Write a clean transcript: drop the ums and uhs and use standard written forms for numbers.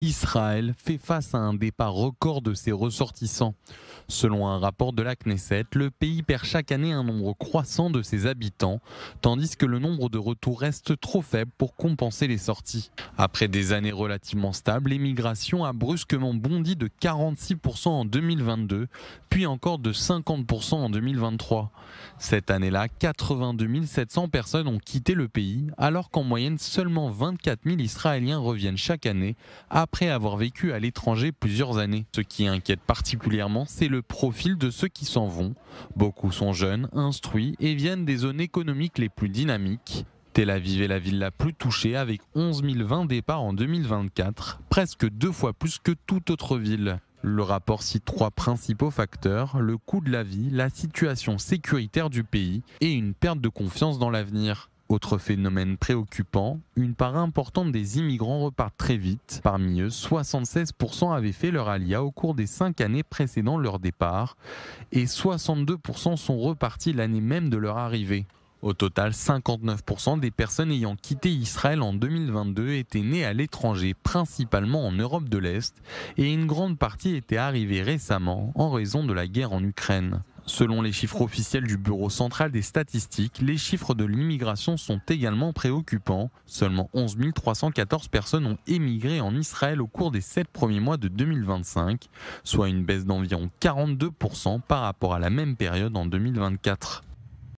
Israël fait face à un départ record de ses ressortissants. Selon un rapport de la Knesset, le pays perd chaque année un nombre croissant de ses habitants, tandis que le nombre de retours reste trop faible pour compenser les sorties. Après des années relativement stables, l'émigration a brusquement bondi de 46% en 2022, puis encore de 50% en 2023. Cette année-là, 82 700 personnes ont quitté le pays, alors qu'en moyenne seulement 24 000 Israéliens reviennent chaque année après avoir vécu à l'étranger plusieurs années. Ce qui inquiète particulièrement, c'est le profil de ceux qui s'en vont. Beaucoup sont jeunes, instruits et viennent des zones économiques les plus dynamiques. Tel Aviv est la ville la plus touchée avec 11 020 départs en 2024, presque 2 fois plus que toute autre ville. Le rapport cite 3 principaux facteurs: le coût de la vie, la situation sécuritaire du pays et une perte de confiance dans l'avenir. Autre phénomène préoccupant, une part importante des immigrants repartent très vite. Parmi eux, 76% avaient fait leur alia au cours des 5 années précédant leur départ et 62% sont repartis l'année même de leur arrivée. Au total, 59% des personnes ayant quitté Israël en 2022 étaient nées à l'étranger, principalement en Europe de l'Est, et une grande partie étaient arrivées récemment en raison de la guerre en Ukraine. Selon les chiffres officiels du Bureau central des statistiques, les chiffres de l'immigration sont également préoccupants. Seulement 11 314 personnes ont émigré en Israël au cours des 7 premiers mois de 2025, soit une baisse d'environ 42% par rapport à la même période en 2024.